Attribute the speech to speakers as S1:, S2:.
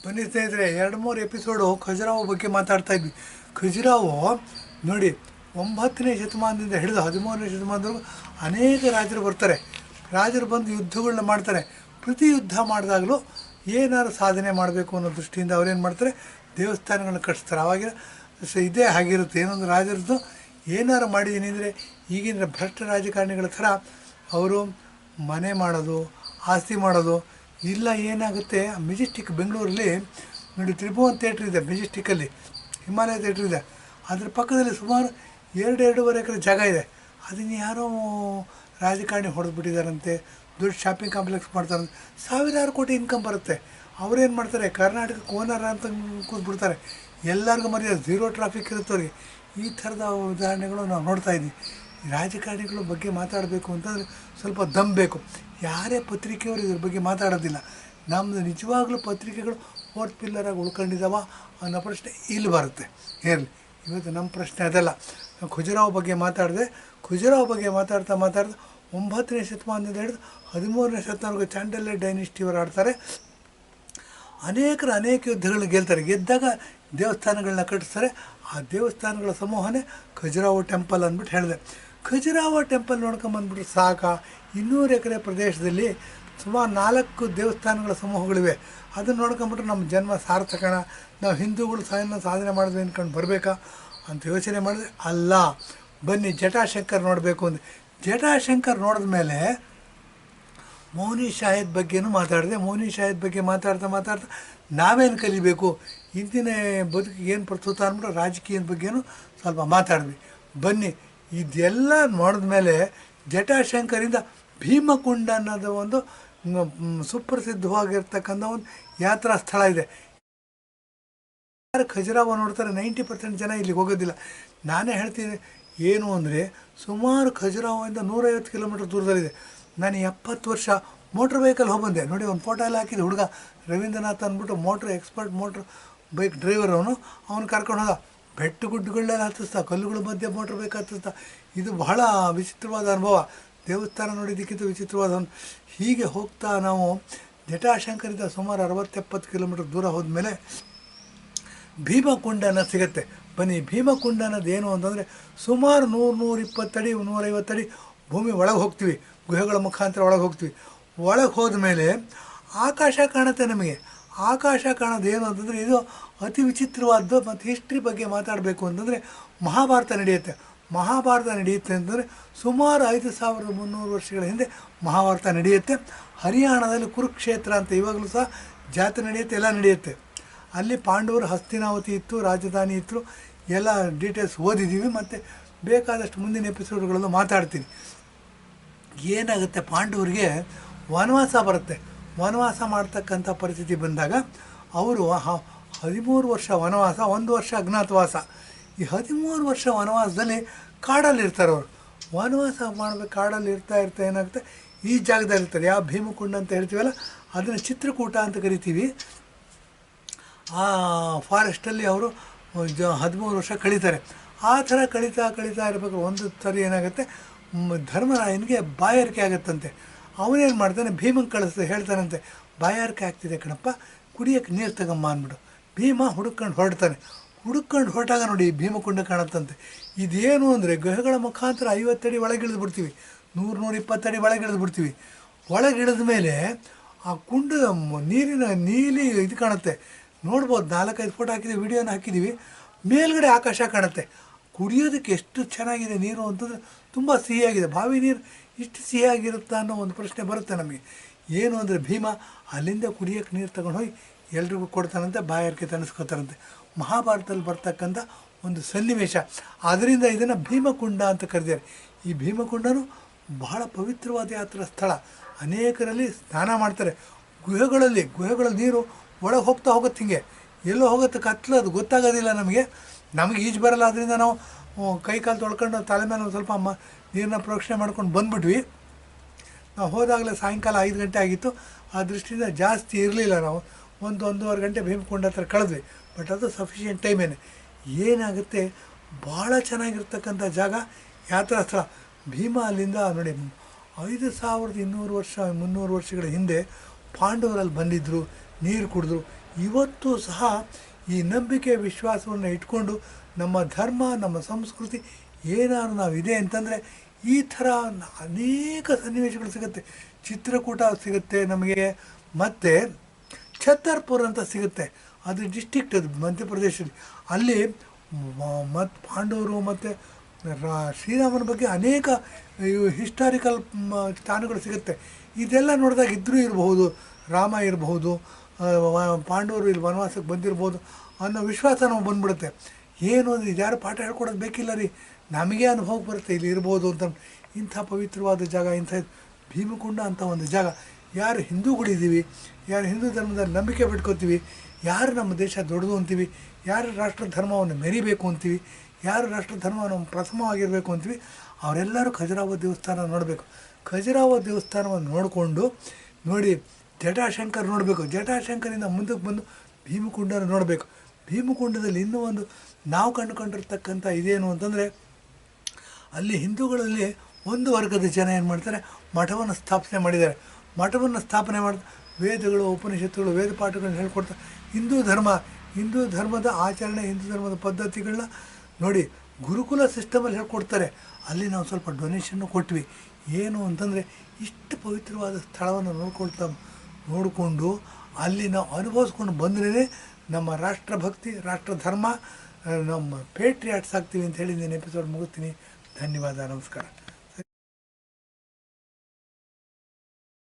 S1: ಬನ್ನಿ ಸ್ನೇಹಿತರೆ, 2-3 ಎಪಿಸೋಡು ಖಜುರಾಹೋ ಬಗ್ಗೆ ಮಾತಾಡ್ತಾ ಇದ್ವಿ. ಖಜುರಾಹೋ ನೋಡಿ, 9ನೇ ಶತಮಾನದಿಂದ ಹಿಡಿದು 13ನೇ ಶತಮಾನದವರೆಗೂ ಅನೇಕ ರಾಜರು ಬರ್ತಾರೆ. ರಾಜರು ಬಂದು ಯುದ್ಧಗಳನ್ನ ಮಾಡ್ತಾರೆ. ಪ್ರತಿ ಯುದ್ಧ ಮಾಡಿದಾಗಲೂ ಏನಾದ್ರು ಸಾಧನೆ ಮಾಡಬೇಕು ಅನ್ನೋ ದೃಷ್ಟಿಯಿಂದ ಅವ್ರೇನು ಮಾಡ್ತಾರೆ, ದೇವಸ್ಥಾನಗಳನ್ನ ಕಟ್ಟಿಸ್ತಾರೆ. ಆವಾಗಿನ ಇದೇ ಆಗಿರುತ್ತೆ. ಏನೊಂದು ರಾಜರದ್ದು ಏನಾರು ಮಾಡಿದ್ದೀನಿ ಅಂದರೆ, ಈಗಿನ ಭ್ರಷ್ಟ ರಾಜಕಾರಣಿಗಳ ಥರ ಅವರು ಮನೆ ಮಾಡೋದು, ಆಸ್ತಿ ಮಾಡೋದು ಇಲ್ಲ. ಏನಾಗುತ್ತೆ, ಮೆಜೆಸ್ಟಿಕ್ ಬೆಂಗಳೂರಲ್ಲಿ ನೋಡಿ, ತ್ರಿಭುವನ್ ಥಿಯೇಟ್ರ್ ಇದೆ ಮೆಜೆಸ್ಟಿಕ್ಕಲ್ಲಿ, ಹಿಮಾಲಯ ಥಿಯೇಟ್ರ್ ಇದೆ. ಅದ್ರ ಪಕ್ಕದಲ್ಲಿ ಸುಮಾರು 2-2.5 ಎಕರೆ ಜಾಗ ಇದೆ. ಅದನ್ನು ಯಾರೋ ರಾಜಕಾರಣಿ ಹೊಡೆದ್ಬಿಟ್ಟಿದ್ದಾರಂತೆ. ದೊಡ್ಡ ಶಾಪಿಂಗ್ ಕಾಂಪ್ಲೆಕ್ಸ್ ಮಾಡ್ತಾರಂತೆ. ಸಾವಿರಾರು ಕೋಟಿ ಇನ್ಕಮ್ ಬರುತ್ತೆ. ಅವರೇನು ಮಾಡ್ತಾರೆ, ಕರ್ನಾಟಕಕ್ಕೆ ಓನರ್ ಅಂತ ಕೂತ್ಬಿಡ್ತಾರೆ. ಎಲ್ಲರಿಗೂ ಮರ್ಯಾದೆ, ಝೀರೋ ಟ್ರಾಫಿಕ್ ಇರುತ್ತೆ ಅವ್ರಿಗೆ. ಈ ಥರದ ಉದಾಹರಣೆಗಳು ನಾವು ನೋಡ್ತಾ ಇದ್ವಿ. ರಾಜಕಾರಣಿಗಳ ಬಗ್ಗೆ ಮಾತಾಡಬೇಕು ಅಂತಂದರೆ ಸ್ವಲ್ಪ ದಮ್ ಬೇಕು. ಯಾರೇ ಪತ್ರಿಕೆಯವರು ಇದ್ರ ಬಗ್ಗೆ ಮಾತಾಡೋದಿಲ್ಲ. ನಮ್ಮದು ನಿಜವಾಗ್ಲೂ ಪತ್ರಿಕೆಗಳು ಫೋರ್ತ್ ಪಿಲ್ಲರಾಗಿ ಉಳ್ಕೊಂಡಿದ್ದಾವ ಅನ್ನೋ ಪ್ರಶ್ನೆ ಇಲ್ಲಿ ಬರುತ್ತೆ. ಇರಲಿ, ಇವತ್ತು ನಮ್ಮ ಪ್ರಶ್ನೆ ಅದಲ್ಲ. ನಾವು ಖಜುರಾಹೋ ಬಗ್ಗೆ ಮಾತಾಡಿದೆ. ಖಜುರಾಹೋ ಬಗ್ಗೆ ಮಾತಾಡ್ತಾ 9ನೇ ಶತಮಾನದಿಂದ ಹಿಡಿದು 13ನೇ ಶತಮಾನವರೆಗೂ ಚಾಂಡಲ್ಯ ಡೈನೆಸ್ಟಿಯವರು ಆಡ್ತಾರೆ. ಅನೇಕ ಯುದ್ಧಗಳನ್ನ ಗೆಲ್ತಾರೆ. ಗೆದ್ದಾಗ ದೇವಸ್ಥಾನಗಳನ್ನ ಕಟ್ಟಿಸ್ತಾರೆ. ಆ ದೇವಸ್ಥಾನಗಳ ಸಮೂಹನೇ ಖಜುರಾಹೋ ಟೆಂಪಲ್ ಅಂದ್ಬಿಟ್ಟು ಹೇಳಿದೆ. ಖಜುರಾಹೋ ಟೆಂಪಲ್ ನೋಡ್ಕೊಂಬಂದ್ಬಿಟ್ರೆ ಸಾಕ. 200 ಎಕರೆ ಪ್ರದೇಶದಲ್ಲಿ ಸುಮಾರು 4 ದೇವಸ್ಥಾನಗಳ ಸಮೂಹಗಳಿವೆ. ಅದನ್ನು ನೋಡ್ಕೊಂಬಿಟ್ರೆ ನಮ್ಮ ಜನ್ಮ ಸಾರ್ಥಕನ, ನಾವು ಹಿಂದೂಗಳು ಸಾಧನೆ ಮಾಡಿದ್ವಿ ಅಂದ್ಕೊಂಡು ಬರಬೇಕಾ ಅಂತ ಯೋಚನೆ ಮಾಡಿದ್ರೆ ಅಲ್ಲ. ಬನ್ನಿ ಜಟಾಶಂಕರ್ ನೋಡಬೇಕು ಅಂದರೆ, ಜಟಾಶಂಕರ್ ನೋಡಿದ ಮೇಲೆ ಮೌನಿ ಶಾಹಿದ್ ಬಗ್ಗೆನೂ ಮಾತಾಡಿದೆ. ಮೌನಿ ಶಾಹಿದ್ ಬಗ್ಗೆ ಮಾತಾಡ್ತಾ ನಾವೇನು ಕಲಿಬೇಕು, ಇಂದಿನ ಬದುಕಿಗೆ ಏನು ಪ್ರಸ್ತುತ ಅಂದ್ಬಿಟ್ಟು ರಾಜಕೀಯದ ಬಗ್ಗೆನೂ ಸ್ವಲ್ಪ ಮಾತಾಡಿದ್ವಿ. ಬನ್ನಿ, ಇದೆಲ್ಲ ನೋಡಿದ ಮೇಲೆ ಜಟಾಶಂಕರಿಂದ ಭೀಮಕುಂಡ ಅನ್ನೋದು ಒಂದು ಸುಪ್ರಸಿದ್ಧವಾಗಿರ್ತಕ್ಕಂಥ ಒಂದು ಯಾತ್ರಾ ಸ್ಥಳ ಇದೆ. ಯಾರು ಖಜುರಾಹೋ ನೋಡ್ತಾರೆ 90% ಜನ ಇಲ್ಲಿಗೆ ಹೋಗೋದಿಲ್ಲ. ನಾನೇ ಹೇಳ್ತೀನಿ ಏನು ಅಂದರೆ, ಸುಮಾರು ಖಜುರಾಹೋಯಿಂದ 150 ಕಿಲೋಮೀಟ್ರ್ ದೂರದಲ್ಲಿದೆ. ನಾನು 70 ವರ್ಷ ಮೋಟ್ರ್ ವೆಹಿಕಲ್ ಹೋಗ್ಬಂದೆ. ನೋಡಿ, ಒಂದು ಫೋಟೋ ಎಲ್ಲ ಹಾಕಿದೆ. ಹುಡುಗ ರವೀಂದ್ರನಾಥ್ ಅಂದ್ಬಿಟ್ಟು ಎಕ್ಸ್ಪರ್ಟ್ ಮೋಟ್ರ್ ಬೈಕ್ ಡ್ರೈವರ್ ಅವನು ಕರ್ಕೊಂಡು ಹೋದ. ಬೆಟ್ಟು ಗುಡ್ಡುಗಳನ್ನೆಲ್ಲ ಹತ್ತಿಸ್ತಾ, ಕಲ್ಲುಗಳ ಮಧ್ಯೆ ಮೋಟ್ರ್ ಬೈಕ್ ಹತ್ತಿಸ್ತಾ. ಇದು ಬಹಳ ವಿಚಿತ್ರವಾದ ಅನುಭವ. ದೇವಸ್ಥಾನ ನೋಡಿದ್ದಕ್ಕಿಂತ ವಿಚಿತ್ರವಾದ. ಹೀಗೆ ಹೋಗ್ತಾ ನಾವು ಜಟಾಶಂಕರಿಂದ ಸುಮಾರು 60-70 ಕಿಲೋಮೀಟ್ರ್ ದೂರ ಹೋದ್ಮೇಲೆ ಭೀಮಕುಂಡ ಅನ್ನೋದು ಸಿಗುತ್ತೆ. ಬನ್ನಿ, ಭೀಮಕುಂಡ ಅನ್ನೋದು ಏನು ಅಂತಂದರೆ, ಸುಮಾರು 100-120 ಅಡಿ 150 ಅಡಿ ಭೂಮಿ ಒಳಗೆ ಹೋಗ್ತೀವಿ. ಗುಹೆಗಳ ಮುಖಾಂತರ ಒಳಗೆ ಹೋಗ್ತೀವಿ. ಒಳಗೆ ಹೋದ ಮೇಲೆ ಆಕಾಶ ಕಾಣುತ್ತೆ ನಮಗೆ. ಆಕಾಶ ಕಾಣೋದು ಏನು ಅಂತಂದರೆ, ಇದು ಅತಿ ವಿಚಿತ್ರವಾದ್ದು. ಮತ್ತು ಹಿಸ್ಟ್ರಿ ಬಗ್ಗೆ ಮಾತಾಡಬೇಕು ಅಂತಂದರೆ, ಮಹಾಭಾರತ ನಡೆಯುತ್ತೆ ಅಂತಂದರೆ ಸುಮಾರು 5300 ವರ್ಷಗಳ ಹಿಂದೆ ಮಹಾಭಾರತ ನಡೆಯುತ್ತೆ. ಹರಿಯಾಣದಲ್ಲಿ ಕುರುಕ್ಷೇತ್ರ ಅಂತ ಇವಾಗಲೂ ಸಹ ಜಾತ್ರೆ ನಡೆಯುತ್ತೆ, ಎಲ್ಲ ನಡೆಯುತ್ತೆ. ಅಲ್ಲಿ ಪಾಂಡವರು ಹಸ್ತಿನಾವತಿ ಇತ್ತು, ರಾಜಧಾನಿ ಇತ್ತು. ಎಲ್ಲ ಡೀಟೇಲ್ಸ್ ಓದಿದ್ದೀವಿ. ಮತ್ತು ಬೇಕಾದಷ್ಟು ಮುಂದಿನ ಎಪಿಸೋಡ್ಗಳಲ್ಲೂ ಮಾತಾಡ್ತೀನಿ. ಏನಾಗುತ್ತೆ, ಪಾಂಡವರಿಗೆ ವನವಾಸ ಬರುತ್ತೆ. ವನವಾಸ ಮಾಡ್ತಕ್ಕಂಥ ಪರಿಸ್ಥಿತಿ ಬಂದಾಗ ಅವರು 13 ವರ್ಷ ವನವಾಸ, 1 ವರ್ಷ ಅಜ್ಞಾತವಾಸ. ಈ 13 ವರ್ಷ ವನವಾಸದಲ್ಲಿ ಕಾಡಲ್ಲಿರ್ತಾರೆ ಅವರು. ವನವಾಸ ಮಾಡಬೇಕು, ಕಾಡಲ್ಲಿ ಇರ್ತಾ ಏನಾಗುತ್ತೆ, ಈ ಜಾಗದಲ್ಲಿ ಇರ್ತಾರೆ. ಯಾವ ಭೀಮಕುಂಡ ಅಂತ ಹೇಳ್ತೀವಲ್ಲ, ಅದನ್ನು ಚಿತ್ರಕೂಟ ಅಂತ ಕರಿತೀವಿ. ಆ ಫಾರೆಸ್ಟಲ್ಲಿ ಅವರು 13 ವರ್ಷ ಕಳೀತಾರೆ. ಆ ಥರ ಕಳೀತಾ ಇರಬೇಕು. ಒಂದು ಸರಿ ಏನಾಗುತ್ತೆ, ಧರ್ಮರಾಯನಿಗೆ ಬಾಯಾರಿಕೆ ಆಗುತ್ತಂತೆ. ಅವನೇನು ಮಾಡ್ತಾನೆ, ಭೀಮಂಗೆ ಹೇಳ್ತಾನಂತೆ, ಬಾಯಾರಿಕೆ ಆಗ್ತಿದೆ ಕಣಪ್ಪ, ಕುಡಿಯೋಕ್ಕೆ ನೀರು ತಗೊಂಬ ಅಂದ್ಬಿಟ್ಟು. ಭೀಮ ಹುಡುಕೊಂಡು ಹೊರಟಾಗ ನೋಡಿ ಭೀಮಕುಂಡ ಕಾಣುತ್ತಂತೆ. ಇದೇನು ಅಂದರೆ, ಗುಹೆಗಳ ಮುಖಾಂತರ 50 ಅಡಿ ಒಳಗಿಳಿದು ಬಿಡ್ತೀವಿ, 100-120 ಅಡಿ ಒಳಗಿಳಿದು ಬಿಡ್ತೀವಿ. ಒಳಗಿಳಿದ ಮೇಲೆ ಆ ಕುಂಡ ನೀರಿನ ನೀಲಿ ಇದು ಕಾಣುತ್ತೆ. ನೋಡ್ಬೋದು, 4-5 ಫೋಟೋ ಹಾಕಿದ್ದೀವಿ, ವಿಡಿಯೋನ ಹಾಕಿದ್ದೀವಿ. ಮೇಲ್ಗಡೆ ಆಕಾಶ ಕಾಣುತ್ತೆ. ಕುಡಿಯೋದಕ್ಕೆ ಎಷ್ಟು ಚೆನ್ನಾಗಿದೆ ನೀರು ಅಂತಂದರೆ, ತುಂಬ ಸಿಹಿಯಾಗಿದೆ. ಬಾವಿ ನೀರು ಇಷ್ಟು ಸಿಹಿಯಾಗಿರುತ್ತಾ ಅನ್ನೋ ಒಂದು ಪ್ರಶ್ನೆ ಬರುತ್ತೆ ನಮಗೆ. ಏನು ಅಂದರೆ, ಭೀಮ ಅಲ್ಲಿಂದ ಕುಡಿಯೋಕ್ಕೆ ನೀರು ತಗೊಂಡು ಹೋಗಿ ಎಲ್ರಿಗೂ ಕೊಡ್ತಾನಂತೆ, ಬಾಯಾರಿಕೆ ತಣಿಸ್ಕೊತಾರಂತೆ. ಮಹಾಭಾರತದಲ್ಲಿ ಬರ್ತಕ್ಕಂಥ ಒಂದು ಸನ್ನಿವೇಶ. ಅದರಿಂದ ಇದನ್ನು ಭೀಮಕುಂಡ ಅಂತ ಕರೆದಿದ್ದಾರೆ. ಈ ಭೀಮಕುಂಡನೂ ಬಹಳ ಪವಿತ್ರವಾದ ಯಾತ್ರಾ ಸ್ಥಳ. ಅನೇಕರಲ್ಲಿ ಸ್ನಾನ ಮಾಡ್ತಾರೆ. ಗುಹೆಗಳ ನೀರು ಒಳಗೆ ಹೋಗುತ್ತೆ. ಹಿಂಗೆ ಎಲ್ಲೋ ಹೋಗುತ್ತೆ, ಕತ್ಲು, ಅದು ಗೊತ್ತಾಗೋದಿಲ್ಲ ನಮಗೆ ಈಜು ಬರಲ್ಲ. ಅದರಿಂದ ನಾವು ಕೈ ಕಾಲು ತೊಳ್ಕೊಂಡು ತಲೆ ಮೇಲೆ ಒಂದು ಸ್ವಲ್ಪ ನೀರನ್ನ ಪ್ರೋಕ್ಷಣೆ ಮಾಡ್ಕೊಂಡು ಬಂದುಬಿಟ್ವಿ. ನಾವು ಹೋದಾಗಲೇ ಸಾಯಂಕಾಲ 5 ಗಂಟೆ ಆಗಿತ್ತು. ಆ ದೃಷ್ಟಿಯಿಂದ ಜಾಸ್ತಿ ಇರಲಿಲ್ಲ. ನಾವು 1-1.5 ಗಂಟೆ ಭೀಮಕುಂಡ ಹತ್ರ ಕಳೆದ್ವಿ. ಬಟ್ ಅದು ಸಫಿಷಿಯೆಂಟ್ ಟೈಮೇನೆ. ಏನಾಗುತ್ತೆ, ಭಾಳ ಚೆನ್ನಾಗಿರ್ತಕ್ಕಂಥ ಜಾಗ, ಯಾತ್ರಾ ಸ್ಥಳ. ಭೀಮ ಅಲ್ಲಿಂದ ನೋಡಿ 5200 ವರ್ಷ 300 ವರ್ಷಗಳ ಹಿಂದೆ ಪಾಂಡವರಲ್ಲಿ ಬಂದಿದ್ದರು, ನೀರು ಕುಡಿದ್ರು. ಇವತ್ತು ಸಹ ಈ ನಂಬಿಕೆ ವಿಶ್ವಾಸವನ್ನು ಇಟ್ಕೊಂಡು ನಮ್ಮ ಧರ್ಮ ನಮ್ಮ ಸಂಸ್ಕೃತಿ ಏನಾದ್ರು ನಾವು ಇದೆ ಅಂತಂದರೆ ಈ ಥರ ಅನೇಕ ಸನ್ನಿವೇಶಗಳು ಸಿಗುತ್ತೆ. ಚಿತ್ರಕೂಟ ಸಿಗುತ್ತೆ ನಮಗೆ, ಮತ್ತು ಛತ್ತರ್ಪುರ್ ಅಂತ ಸಿಗುತ್ತೆ, ಅದು ಡಿಸ್ಟಿಕ್ಟ್, ಅದು ಮಧ್ಯಪ್ರದೇಶದಲ್ಲಿ. ಅಲ್ಲಿ ಮತ್ತು ಪಾಂಡವರು ಮತ್ತು ಶ್ರೀರಾಮನ ಬಗ್ಗೆ ಅನೇಕ ಹಿಸ್ಟಾರಿಕಲ್ ಸ್ಥಾನಗಳು ಸಿಗುತ್ತೆ. ಇದೆಲ್ಲ ನೋಡಿದಾಗ ಇದ್ರೂ ಇರಬಹುದು, ರಾಮ ಇರಬಹುದು, ಪಾಂಡವರು ಇಲ್ಲಿ ವನವಾಸಕ್ಕೆ ಬಂದಿರ್ಬೋದು ಅನ್ನೋ ವಿಶ್ವಾಸ ನಾವು ಬಂದ್ಬಿಡುತ್ತೆ. ಏನು ಅಂದರೆ ಇದ್ಯಾರು ಪಾಠ ಹೇಳ್ಕೊಡೋದು ಬೇಕಿಲ್ಲ ರೀ, ನಮಗೆ ಅನುಭವಕ್ಕೆ ಬರುತ್ತೆ ಇಲ್ಲಿ ಇರ್ಬೋದು ಅಂತ. ಇಂಥ ಪವಿತ್ರವಾದ ಜಾಗ, ಇಂಥ ಭೀಮಕುಂಡ ಅಂತ ಒಂದು ಜಾಗ. ಯಾರು ಹಿಂದೂಗಳಿದ್ದೀವಿ, ಯಾರು ಹಿಂದೂ ಧರ್ಮದಲ್ಲಿ ನಂಬಿಕೆ ಬಿಟ್ಕೋತೀವಿ, ಯಾರು ನಮ್ಮ ದೇಶ ದೊಡ್ಡದು ಅಂತೀವಿ, ಯಾರು ರಾಷ್ಟ್ರ ಧರ್ಮವನ್ನು ಮೆರಿಬೇಕು ಅಂತೀವಿ, ಯಾರು ರಾಷ್ಟ್ರ ಧರ್ಮವನ್ನು ಪ್ರಥಮವಾಗಿರಬೇಕು ಅಂತೀವಿ, ಅವರೆಲ್ಲರೂ ಖಜುರಾಹೋ ದೇವಸ್ಥಾನ ನೋಡಬೇಕು. ಖಜುರಾಹೋ ದೇವಸ್ಥಾನವನ್ನು ನೋಡಿಕೊಂಡು ನೋಡಿ ಜಟಾಶಂಕರ್ ನೋಡಬೇಕು. ಜಟಾಶಂಕರಿಂದ ಮುಂದಕ್ಕೆ ಬಂದು ಭೀಮಕುಂಡನ ನೋಡಬೇಕು. ಭೀಮಕುಂಡದಲ್ಲಿ ಇನ್ನೂ ಒಂದು ನಾವು ಕಂಡುಕೊಂಡಿರ್ತಕ್ಕಂಥ ಇದೇನು ಅಂತಂದರೆ, ಅಲ್ಲಿ ಹಿಂದೂಗಳಲ್ಲಿ ಒಂದು ವರ್ಗದ ಜನ ಏನು ಮಾಡ್ತಾರೆ, ಮಠವನ್ನು ಸ್ಥಾಪನೆ ಮಾಡಿದ್ದಾರೆ. ಮಠವನ್ನು ಸ್ಥಾಪನೆ ಮಾಡ್ತಾರೆ, ವೇದಗಳು ಉಪನಿಷತ್ತುಗಳು ವೇದ ಪಾಠಗಳನ್ನ ಹೇಳ್ಕೊಡ್ತಾರೆ. ಹಿಂದೂ ಧರ್ಮದ ಆಚರಣೆ, ಹಿಂದೂ ಧರ್ಮದ ಪದ್ಧತಿಗಳನ್ನ ನೋಡಿ ಗುರುಕುಲ ಸಿಸ್ಟಮಲ್ಲಿ ಹೇಳ್ಕೊಡ್ತಾರೆ. ಅಲ್ಲಿ ನಾವು ಸ್ವಲ್ಪ ಡೊನೇಷನ್ನು ಕೊಟ್ವಿ. ಏನು ಅಂತಂದರೆ ಇಷ್ಟು ಪವಿತ್ರವಾದ ಸ್ಥಳವನ್ನು ನೋಡಿಕೊಂಡು ಅಲ್ಲಿ ನಾವು ಅನುಭವಿಸ್ಕೊಂಡು ಬಂದ್ರೇ ನಮ್ಮ ರಾಷ್ಟ್ರಭಕ್ತಿ, ರಾಷ್ಟ್ರಧರ್ಮ, ನಮ್ಮ ಪೇಟ್ರಿಯಾಟ್ಸ್ ಆಗ್ತೀವಿ ಅಂತ ಹೇಳಿ ನಾನು ಎಪಿಸೋಡ್ ಮುಗಿಸ್ತೀನಿ. ಧನ್ಯವಾದ, ನಮಸ್ಕಾರ.